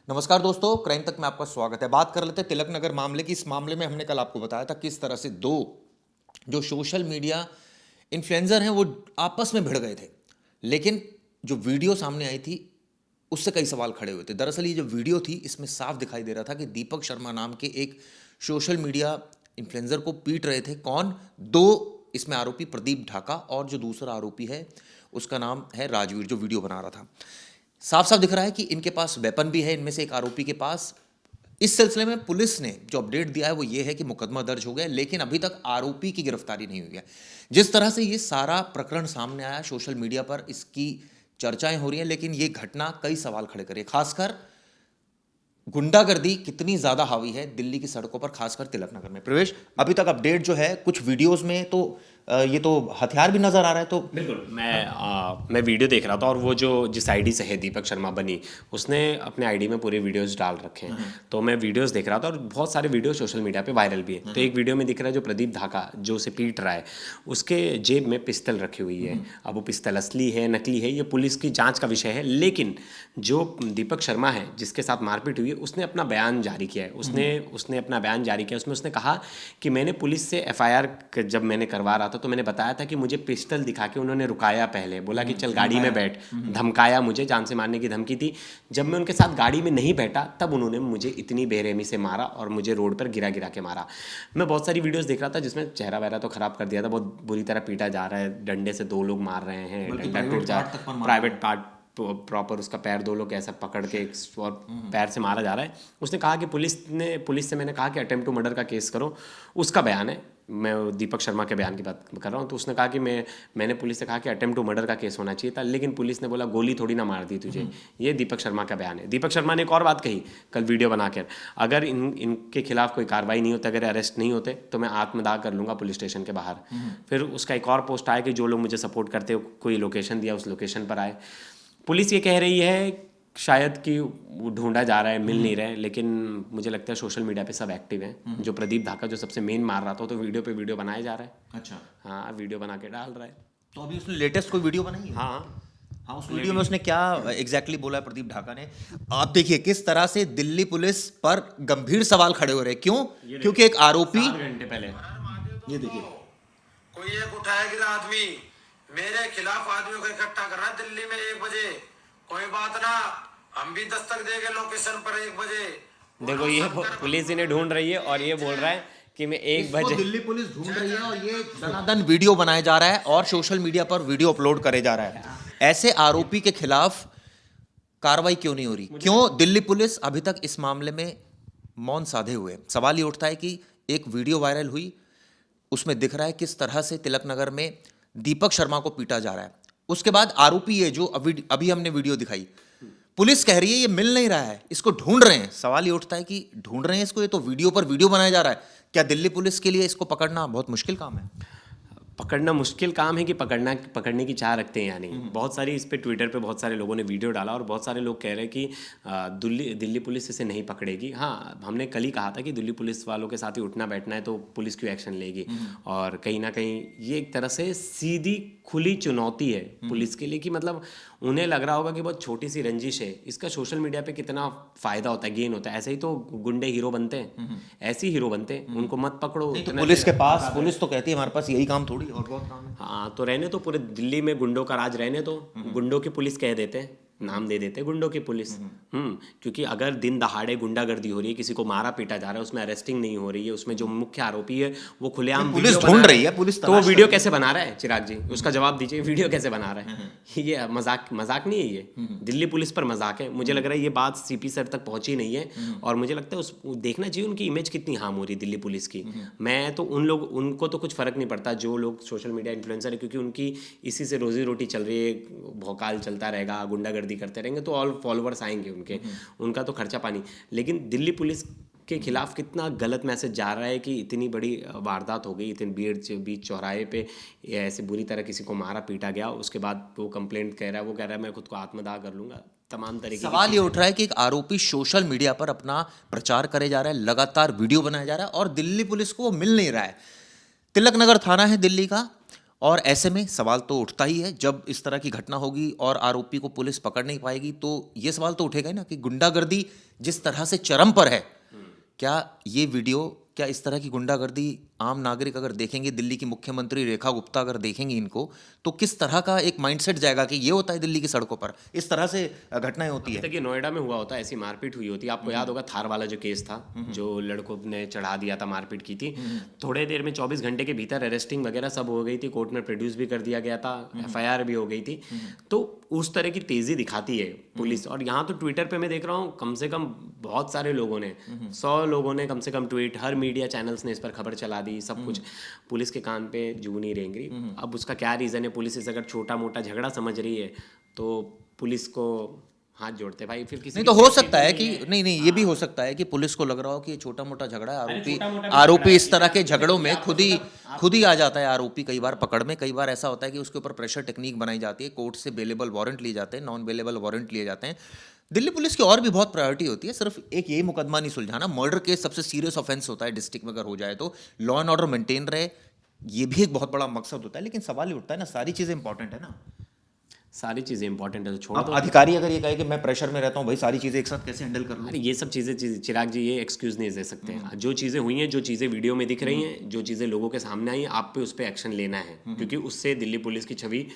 नमस्कार दोस्तों, क्राइम तक में आपका स्वागत है। बात कर लेते हैं तिलक नगर मामले की। इस मामले में हमने कल आपको बताया था किस तरह से दो जो सोशल मीडिया इन्फ्लुएंसर हैं वो आपस में भिड़ गए थे, लेकिन जो वीडियो सामने आई थी उससे कई सवाल खड़े हुए थे। दरअसल ये जो वीडियो थी इसमें साफ दिखाई दे रहा था कि दीपक शर्मा नाम के एक सोशल मीडिया इन्फ्लुएंसर को पीट रहे थे। कौन? दो इसमें आरोपी, प्रदीप ढाका और जो दूसरा आरोपी है उसका नाम है राजवीर, जो वीडियो बना रहा था। साफ साफ दिख रहा है कि इनके पास वेपन भी है, इनमें से एक आरोपी के पास। इस सिलसिले में पुलिस ने जो अपडेट दिया है वो ये है कि मुकदमा दर्ज हो गया, लेकिन अभी तक आरोपी की गिरफ्तारी नहीं हुई है। जिस तरह से ये सारा प्रकरण सामने आया, सोशल मीडिया पर इसकी चर्चाएं हो रही हैं, लेकिन ये घटना कई सवाल खड़े करे। खासकर गुंडागर्दी कितनी ज्यादा हावी है दिल्ली की सड़कों पर, खासकर तिलक नगर में। प्रवेश, अभी तक अपडेट जो है कुछ वीडियोस में तो ये तो हथियार भी नजर आ रहा है। तो बिल्कुल मैं वीडियो देख रहा था और वो जो जिस आईडी से है दीपक शर्मा बनी, उसने अपने आईडी में पूरे वीडियोस डाल रखे हैं। तो मैं वीडियोस देख रहा था और बहुत सारे वीडियो सोशल मीडिया पे वायरल भी है। तो एक वीडियो में दिख रहा है जो प्रदीप ढाका जो उसे पीट रहा है, उसके जेब में पिस्तल रखी हुई है। अब वो पिस्तल असली है नकली है ये पुलिस की जाँच का विषय है, लेकिन जो दीपक शर्मा है जिसके साथ मारपीट हुई है उसने अपना बयान जारी किया है। उसने अपना बयान जारी किया, उसमें उसने कहा कि मैंने पुलिस से एफआईआर जब मैंने करवा रहा था तो मैंने बताया था कि मुझे पिस्टल दिखा के उन्होंने रुकाया, पहले बोला कि चल गाड़ी में बैठ, धमकाया, मुझे जान से मारने की धमकी थी। जब मैं उनके साथ गाड़ी में नहीं बैठा तब उन्होंने मुझे इतनी बेरहमी से मारा और मुझे रोड पर गिरा गिरा के मारा। मैं बहुत सारी वीडियोस देख रहा था जिसमें चेहरा वहरा तो खराब कर दिया था, बहुत बुरी तरह पीटा जा रहा है, डंडे से दो लोग मार रहे हैं, डंडा टूट जा, प्राइवेट पार्ट प्रॉपर उसका पैर दो लोग ऐसा पकड़ के और पैर से मारा जा रहा है। उसने कहा कि पुलिस से मैंने कहा कि अटेम्प्ट टू मर्डर का केस करो। उसका बयान है, मैं दीपक शर्मा के बयान की बात कर रहा हूँ। तो उसने कहा कि मैंने पुलिस से कहा कि अटेम्प्ट टू मर्डर का केस होना चाहिए था, लेकिन पुलिस ने बोला गोली थोड़ी ना मार दी तुझे। ये दीपक शर्मा का बयान है। दीपक शर्मा ने एक और बात कही कल वीडियो बनाकर, अगर इनके खिलाफ कोई कार्रवाई नहीं होती, अगर अरेस्ट नहीं होते तो मैं आत्मदाह कर लूँगा पुलिस स्टेशन के बाहर। फिर उसका एक और पोस्ट आया कि जो लोग मुझे सपोर्ट करते हो, कोई लोकेशन दिया, उस लोकेशन पर आए। पुलिस ये कह रही है शायद कि ढूंढा जा रहा है, मिल नहीं रहे, लेकिन मुझे लगता है सोशल मीडिया पे सब एक्टिव हैं। जो प्रदीप ढाका जो सबसे मेन मार रहा था तो वीडियो पे वीडियो बनाया जा रहा है। अच्छा, हाँ, वीडियो बना के डाल रहा है। तो अभी उसने लेटेस्ट कोई वीडियो बनाई है? हाँ हाँ, उस वीडियो में उसने क्या एग्जैक्टली बोला है प्रदीप ढाका ने? आप देखिए किस तरह से दिल्ली पुलिस पर गंभीर सवाल खड़े हो रहे हैं। क्यों? क्योंकि एक आरोपी, 7 घंटे पहले ये देखिए, कोई एक उठाया गिरा आदमी मेरे खिलाफ आदमियों को इकट्ठा कर रहा है दिल्ली में 1 बजे। कोई बात ना, हम भी दस्तक देंगे लोकेशन पर 1 बजे। देखो ये पुलिस इन्हें ढूंढ रही है और ये बोल रहा है कि मैं 1 बजे। दिल्ली पुलिस ढूंढ रही है और ये दनादन वीडियो बनाया जा रहा है और सोशल मीडिया पर वीडियो अपलोड करे जा रहा है। ऐसे आरोपी के खिलाफ कार्रवाई क्यों नहीं हो रही? क्यों दिल्ली पुलिस अभी तक इस मामले में मौन साधे हुए? सवाल ये उठता है कि एक वीडियो वायरल हुई, उसमें दिख रहा है किस तरह से तिलक नगर में दीपक शर्मा को पीटा जा रहा है। उसके बाद आरोपी ये जो अभी हमने वीडियो दिखाई, पुलिस कह रही है ये मिल नहीं रहा है, इसको ढूंढ रहे हैं। सवाल ये उठता है कि ढूंढ रहे हैं इसको, ये तो वीडियो पर वीडियो बनाया जा रहा है। क्या दिल्ली पुलिस के लिए इसको पकड़ना बहुत मुश्किल काम है? पकड़ना मुश्किल काम है कि पकड़ने की चाह रखते हैं या नहीं। बहुत सारी इस पे ट्विटर पे बहुत सारे लोगों ने वीडियो डाला और बहुत सारे लोग कह रहे हैं कि दिल्ली पुलिस इसे नहीं पकड़ेगी। हाँ, हमने कल ही कहा था कि दिल्ली पुलिस वालों के साथ ही उठना बैठना है तो पुलिस क्यों एक्शन लेगी। और कहीं ना कहीं ये एक तरह से सीधी खुली चुनौती है पुलिस के लिए कि मतलब उन्हें लग रहा होगा कि बहुत छोटी सी रंजिश है, इसका सोशल मीडिया पे कितना फ़ायदा होता है, गेन होता है। ऐसे ही तो गुंडे हीरो बनते हैं, ऐसे ही हीरो बनते हैं। उनको मत पकड़ो। तो पुलिस के पास, पुलिस तो कहती है हमारे पास यही काम थोड़ी और बहुत काम है। हाँ, तो रहने तो पूरे दिल्ली में गुंडों का राज रहने तो गुंडों की पुलिस कह देते हैं, नाम दे देते गुंडों की पुलिस। क्योंकि अगर दिन दहाड़े गुंडागर्दी हो रही है, किसी को मारा पीटा जा रहा है, उसमें अरेस्टिंग नहीं हो रही है, उसमें जो मुख्य आरोपी है वो खुलेआम पुलिस ढूंढ रही है, पुलिस तो वो वीडियो कैसे बना रहा है? चिराग जी उसका जवाब दीजिए, वीडियो कैसे बना रहा है? ये मजाक नहीं है, ये दिल्ली पुलिस पर मजाक है। मुझे लग रहा है ये बात सीपी सर तक पहुंची नहीं है और मुझे लगता है उस देखना चाहिए उनकी इमेज कितनी हार्म हो रही है दिल्ली पुलिस की। मैं तो उनको तो कुछ फर्क नहीं पड़ता जो लोग सोशल मीडिया इन्फ्लुएंसर है, क्योंकि उनकी इसी से रोजी रोटी चल रही है, भौकाल चलता रहेगा, गुंडागर्दी करते रहेंगे तो ऑल फॉलोअर्स आएंगे उनके, उनका तो खर्चा पानी। लेकिन दिल्ली पुलिस के खिलाफ कितना गलत मैसेज जा रहा है कि इतनी बड़ी वारदात हो गई, इतनी बीच चौराहे पे ऐसे बुरी तरह किसी को मारा पीटा गया, उसके बाद वो कंप्लेंट कह रहा है, वो कह रहा है मैं खुद को आत्मदाह कर लूंगा। तमाम तरीके सवाल ये उठ रहा है कि एक आरोपी सोशल मीडिया पर अपना प्रचार करे जा रहा है, लगातार वीडियो बनाया जा रहा है और दिल्ली पुलिस को वो मिल नहीं रहा है। तिलक नगर थाना है दिल्ली का और ऐसे में सवाल तो उठता ही है, जब इस तरह की घटना होगी और आरोपी को पुलिस पकड़ नहीं पाएगी तो ये सवाल तो उठेगा ही ना कि गुंडागर्दी जिस तरह से चरम पर है, क्या ये वीडियो, क्या इस तरह की गुंडागर्दी आम नागरिक अगर देखेंगे, दिल्ली की मुख्यमंत्री रेखा गुप्ता अगर देखेंगी इनको, तो किस तरह का एक माइंडसेट जाएगा कि ये होता है दिल्ली की सड़कों पर, इस तरह से घटनाएं होती है। तक ये नोएडा में हुआ होता है, ऐसी मारपीट हुई होती है। आपको याद होगा थार वाला जो केस था, जो लड़कों ने चढ़ा दिया था, मारपीट की थी, थोड़े देर में 24 घंटे के भीतर अरेस्टिंग वगैरह सब हो गई थी, कोर्ट में प्रोड्यूस भी कर दिया गया था, FIR भी हो गई थी। तो उस तरह की तेजी दिखाती है पुलिस। और यहाँ तो ट्विटर पे मैं देख रहा हूँ कम से कम बहुत सारे लोगों ने, 100 लोगों ने कम से कम ट्वीट, हर मीडिया चैनल्स ने इस पर खबर चला दी, सब कुछ। पुलिस के कान पे जू नहीं रेंग रही। अब उसका क्या रीज़न है? पुलिस इसे अगर छोटा मोटा झगड़ा समझ रही है तो पुलिस को हाथ जोड़ते भाई, फिर किसी नहीं तो हो सकता है कि नहीं ये भी हो सकता है कि पुलिस को लग रहा हो कि ये छोटा मोटा झगड़ा है, आरोपी इस तरह के झगड़ों में खुद ही आ जाता है आरोपी कई बार पकड़ में। कई बार ऐसा होता है कि उसके ऊपर प्रेशर टेक्निक बनाई जाती है, कोर्ट से बेलेबल वारंट लिए जाते हैं, नॉन बेलेबल वारंट लिए जाते हैं। दिल्ली पुलिस की और भी बहुत प्रायोरिटी होती है, सिर्फ एक यही मुकदमा नहीं सुलझाना। मर्डर केस सबसे सीरियस ऑफेंस होता है डिस्ट्रिक्ट में, अगर हो जाए तो लॉ एंड ऑर्डर मेंटेन रहे, ये भी एक बहुत बड़ा मकसद होता है। लेकिन सवाल ये उठता है ना, सारी चीजें इंपॉर्टेंट है ना, सारी चीज़ें इंपॉर्टेंट है तो छोड़ अब दो। अधिकारी अगर ये कहे कि मैं प्रेशर में रहता हूँ भाई, सारी चीजें एक साथ कैसे हैंडल कर लूँ? अरे ये सब चीज़ें चिराग जी, ये एक्सक्यूज़ नहीं दे सकते हैं। जो चीज़ें हुई हैं, जो चीज़ें वीडियो में दिख रही हैं, जो चीज़ें लोगों के सामने आई हैं, आप पे उस पर एक्शन लेना है, क्योंकि उससे दिल्ली पुलिस की छवि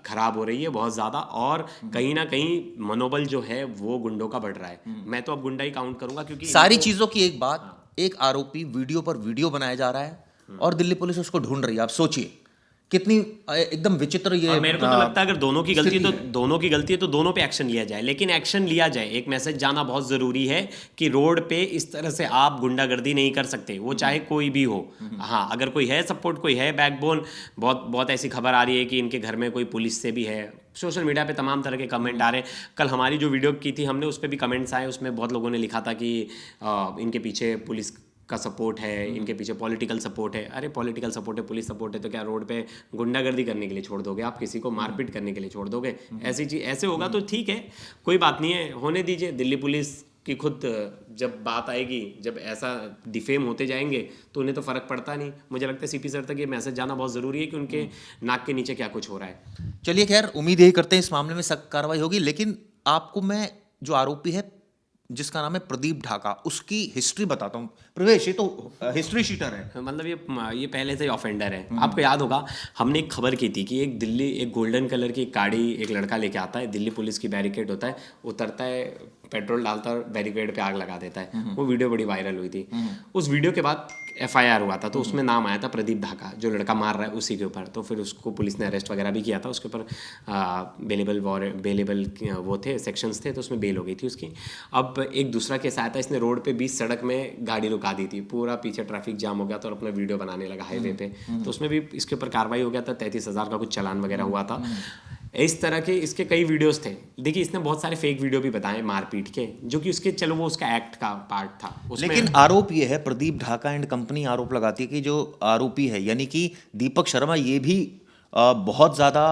खराब हो रही है बहुत ज़्यादा। और कहीं ना कहीं मनोबल जो है वो गुंडों का बढ़ रहा है। मैं तो अब गुंडा ही काउंट करूंगा, क्योंकि सारी चीजों की एक बात, एक आरोपी वीडियो पर वीडियो बनाया जा रहा है और दिल्ली पुलिस उसको ढूंढ रही है। आप सोचिए कितनी एकदम विचित्र ये। और मेरे को तो लगता है अगर दोनों की गलती है तो दोनों की गलती है तो दोनों पे एक्शन लिया जाए। लेकिन एक्शन लिया जाए, एक मैसेज जाना बहुत ज़रूरी है कि रोड पे इस तरह से आप गुंडागर्दी नहीं कर सकते, वो चाहे कोई भी हो। हाँ, अगर कोई है सपोर्ट, कोई है बैकबोन। बहुत बहुत ऐसी खबर आ रही है कि इनके घर में कोई पुलिस से भी है। सोशल मीडिया पे तमाम तरह के कमेंट आ रहे हैं। कल हमारी जो वीडियो की थी हमने, उस पर भी कमेंट्स आए, उसमें बहुत लोगों ने लिखा था कि इनके पीछे पुलिस का सपोर्ट है, इनके पीछे पॉलिटिकल सपोर्ट है। अरे पॉलिटिकल सपोर्ट है, पुलिस सपोर्ट है तो क्या रोड पे गुंडागर्दी करने के लिए छोड़ दोगे आप? किसी को मारपीट करने के लिए छोड़ दोगे? ऐसी चीज ऐसे होगा तो ठीक है, कोई बात नहीं है, होने दीजिए। दिल्ली पुलिस की खुद जब बात आएगी, जब ऐसा डिफेम होते जाएंगे तो उन्हें तो फर्क पड़ता नहीं। मुझे लगता है CP सर तक ये मैसेज जाना बहुत ज़रूरी है कि उनके नाक के नीचे क्या कुछ हो रहा है। चलिए खैर, उम्मीद यही करते हैं इस मामले में सख्त कार्रवाई होगी। लेकिन आपको मैं जो आरोपी है जिसका नाम है प्रदीप ढाका, उसकी हिस्ट्री बताता हूँ। प्रवेश, ये तो हिस्ट्री शीटर है, मतलब ये पहले से ऑफेंडर है। आपको याद होगा हमने एक खबर की थी कि एक गोल्डन कलर की गाड़ी एक लड़का लेके आता है, दिल्ली पुलिस की बैरिकेड होता है, उतरता है, पेट्रोल डालता है और बैरिकेड पे आग लगा देता है। वो वीडियो बड़ी वायरल हुई थी। उस वीडियो के बाद FIR हुआ था, तो उसमें नाम आया था प्रदीप ढाका, जो लड़का मार रहा है उसी के ऊपर। तो फिर उसको पुलिस ने अरेस्ट वगैरह भी किया था। उसके ऊपर बेलेबल वो थे, सेक्शंस थे, तो उसमें बेल हो गई थी उसकी। अब एक दूसरा केस आया था, इसने रोड पे 20 सड़क में गाड़ी रुका दी थी, पूरा पीछे ट्रैफिक जाम हो गया था और अपना वीडियो बनाने लगा हाईवे पे। तो उसमें भी इसके ऊपर कार्रवाई हो गया था, 33,000 का कुछ चालान वगैरह हुआ था। इस तरह के इसके कई वीडियोस थे। देखिए इसने बहुत सारे फेक वीडियो भी बताए मारपीट के, जो कि उसके चलो वो उसका एक्ट का पार्ट था। लेकिन आरोप ये है, प्रदीप ढाका एंड कंपनी आरोप लगाती है कि जो आरोपी है यानी कि दीपक शर्मा, ये भी बहुत ज़्यादा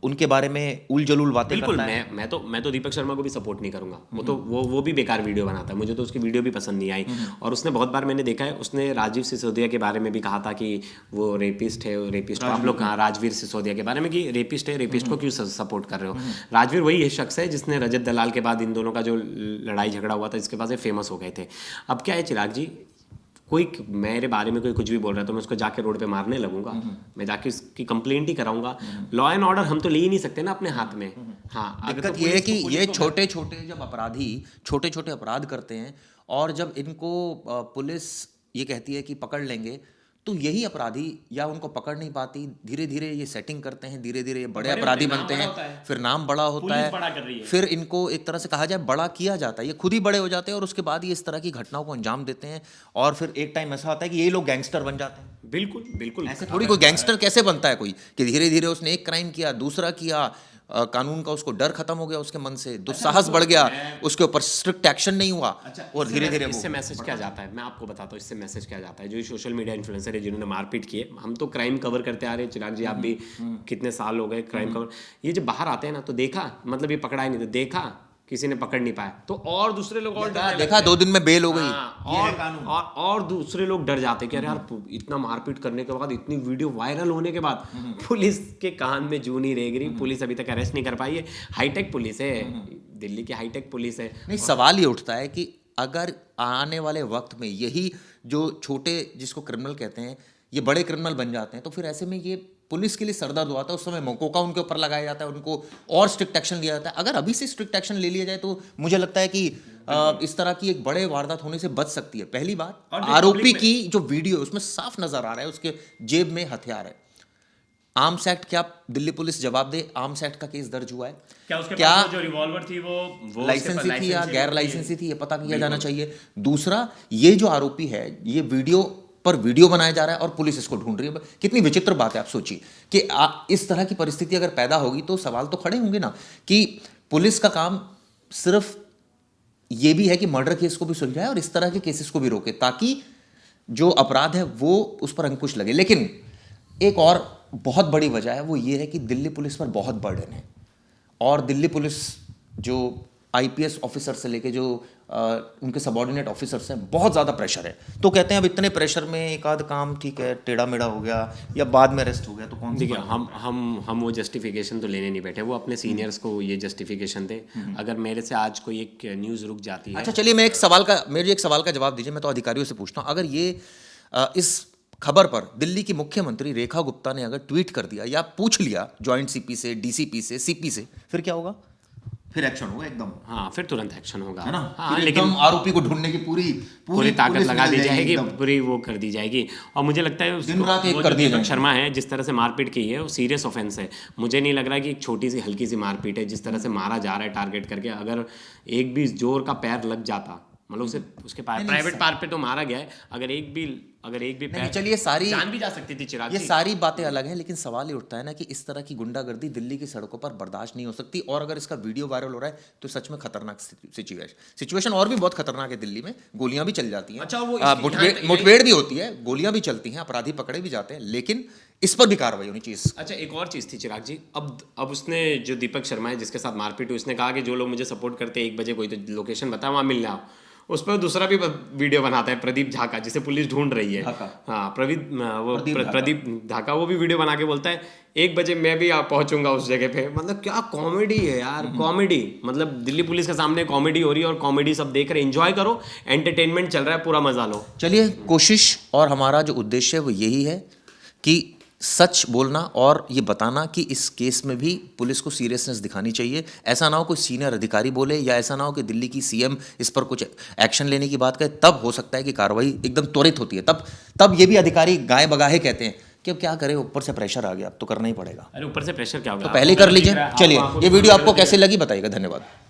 उनके बारे में उल जलूल बातें बिल्कुल करता है। मैं तो दीपक शर्मा को भी सपोर्ट नहीं करूंगा। वो तो वो भी बेकार वीडियो बनाता है, मुझे तो उसकी वीडियो भी पसंद नहीं आई। और उसने बहुत बार मैंने देखा है, उसने राजीव सिसोदिया के बारे में भी कहा था कि वो रेपिस्ट है। रेपिस्ट को आप लोग कहाँ, राजवीर सिसोदिया के बारे में कि रेपिस्ट है, रेपिस्ट को क्यों सपोर्ट कर रहे हो? राजवीर वही शख्स है जिसने रजत दलाल के बाद इन दोनों का जो लड़ाई झगड़ा हुआ था, इसके बाद ये फेमस हो गए थे। अब क्या है चिराग जी, कोई मेरे बारे में कोई कुछ भी बोल रहा है तो मैं उसको जाके रोड पे मारने लगूंगा? मैं जाके उसकी कंप्लेंट ही कराऊंगा? लॉ एंड ऑर्डर हम तो ले ही नहीं सकते ना अपने हाथ में। हाँ, दिक्कत ये है कि ये छोटे छोटे जब अपराधी छोटे छोटे अपराध करते हैं और जब इनको पुलिस ये कहती है कि पकड़ लेंगे, तो यही अपराधी या उनको पकड़ नहीं पाती, धीरे धीरे ये सेटिंग करते हैं, धीरे धीरे ये बड़े अपराधी बनते हैं, फिर नाम बड़ा होता है, फिर इनको एक तरह से कहा जाए बड़ा किया जाता है, ये खुद ही बड़े हो जाते हैं और उसके बाद ये इस तरह की घटनाओं को अंजाम देते हैं। और फिर एक टाइम ऐसा आता है कि यही लोग गैंगस्टर बन जाते हैं। बिल्कुल बिल्कुल। ऐसे थोड़ी कोई गैंगस्टर कैसे बनता है कोई, कि धीरे धीरे उसने एक क्राइम किया, दूसरा किया, कानून का उसको डर खत्म हो गया उसके मन से, दुस्साहस बढ़ गया, उसके ऊपर स्ट्रिक्ट एक्शन नहीं हुआ, और धीरे धीरे इससे मैसेज क्या जाता है मैं आपको बताता हूँ। इससे मैसेज क्या जाता है, जो सोशल मीडिया इन्फ्लुएंसर है जिन्होंने मारपीट की है, हम तो क्राइम कवर करते आ रहे हैं चिराग जी, आप भी कितने साल हो गए क्राइम कवर। ये जब बाहर आते हैं ना तो देखा, मतलब ये पकड़ा ही नहीं तो देखा किसी ने पकड़ नहीं पाया, तो और दूसरे लोग और डरने देखा 2 दिन में बेल हो गई। हाँ, और दूसरे लोग डर जाते कि अरे यार इतना मारपीट करने के बाद, इतनी वीडियो वायरल होने के बाद पुलिस के कान में जू नहीं रेंग रही, पुलिस अभी तक अरेस्ट नहीं कर पाई है। हाईटेक पुलिस है, दिल्ली की हाईटेक पुलिस है। नहीं, सवाल ये उठता है कि अगर आने वाले वक्त में यही जो छोटे, जिसको क्रिमिनल कहते हैं, ये बड़े क्रिमिनल बन जाते हैं, तो फिर ऐसे में ये पुलिस के लिए सरदर्द हुआ था। उस समय मकोका उनके ऊपर लगाया जाता है, उनको और स्ट्रिक्ट एक्शन लिया जाता है। अगर अभी से स्ट्रिक्ट एक्शन ले लिया जाए तो मुझे लगता है कि इस तरह की एक बड़े वारदात होने से बच सकती है। पहली बात, आरोपी की जो वीडियो उसमें साफ नजर आ रहा है उसके जेब में हथियार है। आर्म्स एक्ट, क्या दिल्ली पुलिस जवाब दे? आर्म्स एक्ट का केस दर्ज हुआ है क्या? उसके पास जो रिवॉल्वर थी वो लाइसेंसी थी या गैर लाइसेंसी थी, ये पता किया जाना चाहिए। दूसरा, ये जो आरोपी है, ये वीडियो पर वीडियो बनाया जा रहा है और पुलिस इसको ढूंढ रही है। कितनी विचित्र बात है, आप सोचिए कि इस तरह की परिस्थिति अगर पैदा होगी तो सवाल तो खड़े होंगे ना कि पुलिस का काम सिर्फ ये भी है कि मर्डर केस को भी सुलझाए और इस तरह के केसेस को भी रोके, ताकि जो अपराध है वो उस पर अंकुश लगे। लेकिन एक और बहुत बड़ी वजह है, वो ये है कि दिल्ली पुलिस पर बहुत बर्डन है और दिल्ली पुलिस जो आईपीएस ऑफिसर से लेके जो उनके सबऑर्डिनेट ऑफिसर्स हैं, बहुत ज़्यादा प्रेशर है। तो कहते हैं अब इतने प्रेशर में एक आध काम ठीक है टेढ़ा मेढ़ा हो गया या बाद में अरेस्ट हो गया तो कौन सी देखिए, हम वो जस्टिफिकेशन तो लेने नहीं बैठे, वो अपने सीनियर्स को ये जस्टिफिकेशन थे। अगर मेरे से आज कोई एक न्यूज़ रुक जाती है। अच्छा चलिए, मेरे एक सवाल का जवाब दीजिए। मैं तो अधिकारियों से पूछता हूँ, अगर ये इस खबर पर दिल्ली की मुख्यमंत्री रेखा गुप्ता ने अगर ट्वीट कर दिया या पूछ लिया जॉइंट सीपी से, डीसीपी से, सीपी से, फिर क्या होगा? फिर एक्शन होगा एकदम, हाँ, फिर तुरंत एक्शन होगा, है ना? हाँ, फिर लेकिन एकदम आरोपी को ढूंढने की पूरी ताकत पुलिस लगा दी निकल जाएगी, एकदम। पूरी वो कर दी जाएगी। और मुझे लगता है दिन रात एक वो कर जो दिए दीपक जाएंगे। शर्मा है, जिस तरह से मारपीट की है, वो सीरियस ऑफेंस है। मुझे नहीं लग रहा कि एक छोटी सी हल्की सी मारपीट है। जिस तरह से मारा जा रहा है टारगेट करके, अगर एक भी जोर का पैर लग जाता, मतलब उसे उसके प्राइवेट पार्ट पे तो मारा गया है, अगर एक भी पैर, चलिए, सारी जान भी जा सकती थी चिराग ये जी। सारी बातें अलग हैं, लेकिन सवाल ये उठता है ना कि इस तरह की गुंडागर्दी दिल्ली की सड़कों पर बर्दाश्त नहीं हो सकती। और अगर इसका वीडियो वायरल हो रहा है तो सच में खतरनाक सिचुएशन और भी बहुत खतरनाक है। दिल्ली में गोलियां भी चल जाती हैं, अच्छा, वो मुठभेड़ भी होती है, गोलियां भी चलती हैं, अपराधी पकड़े भी जाते हैं, लेकिन इस पर भी कार्रवाई होनी चाहिए। अच्छा, एक और चीज़ थी चिराग जी, अब उसने, जो दीपक शर्मा है जिसके साथ मारपीट हुई, उसने कहा कि जो लोग मुझे सपोर्ट करते हैं 1 बजे कोई तो लोकेशन बताया, वहाँ मिलने आओ। उस पर दूसरा भी वीडियो बनाता है प्रदीप झाका, जिसे पुलिस ढूंढ रही है। हाँ, प्रदीप झाका वो भी वीडियो बना के बोलता है 1 बजे मैं भी पहुंचूंगा उस जगह पे। मतलब क्या कॉमेडी है यार, कॉमेडी। मतलब दिल्ली पुलिस के सामने कॉमेडी हो रही है और कॉमेडी सब देख रहे, एंजॉय करो, एंटरटेनमेंट चल रहा है, पूरा मजा लो। चलिए, कोशिश और हमारा जो उद्देश्य है वो यही है कि सच बोलना और ये बताना कि इस केस में भी पुलिस को सीरियसनेस दिखानी चाहिए। ऐसा ना हो कोई सीनियर अधिकारी बोले या ऐसा ना हो कि दिल्ली की सीएम इस पर कुछ एक्शन लेने की बात कहे, तब हो सकता है कि कार्रवाई एकदम त्वरित होती है। तब ये भी अधिकारी गाय बगाहे कहते हैं कि अब क्या करें, ऊपर से प्रेशर आ गया, अब तो करना ही पड़ेगा। अरे ऊपर से प्रेशर क्या होगा, तो पहले कर लीजिए। चलिए, ये वीडियो आपको कैसे लगी बताइएगा। धन्यवाद।